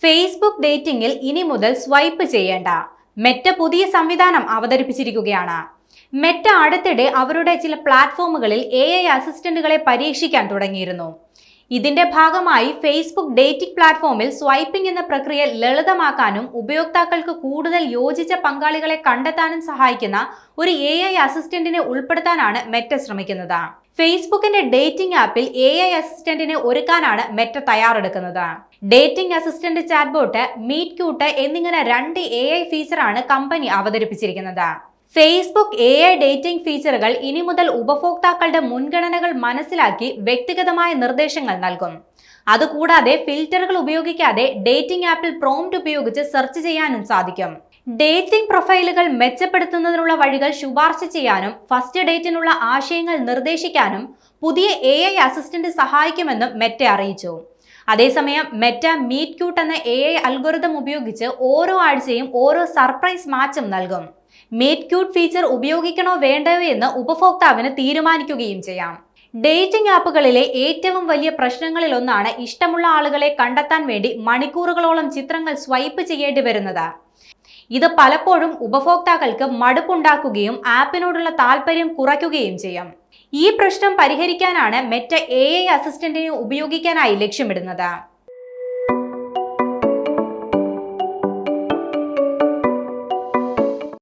Facebook ഡേറ്റിംഗിൽ ഇനി മുതൽ swipe ചെയ്യേണ്ട മെറ്റ പുതിയ സംവിധാനം അവതരിപ്പിച്ചിരിക്കുകയാണ്. മെറ്റ അടുത്തിടെ അവരുടെ ചില പ്ലാറ്റ്ഫോമുകളിൽ AI അസിസ്റ്റന്റുകളെ പരീക്ഷിക്കാൻ തുടങ്ങിയിരുന്നു. ഇതിന്റെ ഭാഗമായി ഫേസ്ബുക്ക് ഡേറ്റിംഗ് പ്ലാറ്റ്ഫോമിൽ സ്വൈപ്പിംഗ് എന്ന പ്രക്രിയ ലളിതമാക്കാനും ഉപയോക്താക്കൾക്ക് കൂടുതൽ യോജിച്ച പങ്കാളികളെ കണ്ടെത്താനും സഹായിക്കുന്ന ഒരു AI അസിസ്റ്റന്റിനെ ഉൾപ്പെടുത്താനാണ് മെറ്റ ശ്രമിക്കുന്നത്. ഫേസ്ബുക്കിന്റെ ഡേറ്റിംഗ് ആപ്പിൽ AI അസിസ്റ്റന്റിനെ ഒരുക്കാനാണ് മെറ്റ തയ്യാറെടുക്കുന്നത്. Dating assistant chatbot, meet cute എന്നിങ്ങനെ 2 AI ഫീച്ചറാണ് കമ്പനി അവതരിപ്പിച്ചിരിക്കുന്നത്. ഫേസ്ബുക്ക് AI ഡേറ്റിംഗ് ഫീച്ചറുകൾ ഇനി മുതൽ ഉപഭോക്താക്കളുടെ മുൻഗണനകൾ മനസ്സിലാക്കി വ്യക്തിഗതമായ നിർദ്ദേശങ്ങൾ നൽകും. അതുകൂടാതെ ഫിൽറ്ററുകൾ ഉപയോഗിക്കാതെ ഡേറ്റിംഗ് ആപ്പിൽ പ്രോംപ്റ്റ് ഉപയോഗിച്ച് സെർച്ച് ചെയ്യാനും സാധിക്കും. ഡേറ്റിംഗ് പ്രൊഫൈലുകൾ മെച്ചപ്പെടുത്തുന്നതിനുള്ള വഴികൾ ശുപാർശ ചെയ്യാനും ഫസ്റ്റ് ഡേറ്റിനുള്ള ആശയങ്ങൾ നിർദ്ദേശിക്കാനും പുതിയ AI അസിസ്റ്റന്റ് സഹായിക്കുമെന്നും മെറ്റ അറിയിച്ചു. അതേസമയം മെറ്റ മീറ്റ് ക്യൂട്ട് എന്ന AI അൽഗോരിതം ഉപയോഗിച്ച് ഓരോ ആഴ്ചയും ഓരോ സർപ്രൈസ് മാച്ചും നൽകും. മീറ്റ് ക്യൂട്ട് ഫീച്ചർ ഉപയോഗിക്കണോ വേണ്ടയോ എന്ന് ഉപഭോക്താവിന് തീരുമാനിക്കുകയും ചെയ്യാം. ഡേറ്റിംഗ് ആപ്പുകളിലെ ഏറ്റവും വലിയ പ്രശ്നങ്ങളിലൊന്നാണ് ഇഷ്ടമുള്ള ആളുകളെ കണ്ടെത്താൻ വേണ്ടി മണിക്കൂറുകളോളം ചിത്രങ്ങൾ സ്വൈപ്പ് ചെയ്യേണ്ടി വരുന്നത്. ഇത് പലപ്പോഴും ഉപഭോക്താക്കൾക്ക് മടുപ്പുണ്ടാക്കുകയും ആപ്പിനോടുള്ള താല്പര്യം കുറയ്ക്കുകയും ചെയ്യും. ഈ പ്രശ്നം പരിഹരിക്കാനാണ് മെറ്റ AI അസിസ്റ്റന്റിനെ ഉപയോഗിക്കാനായി ലക്ഷ്യമിടുന്നത്.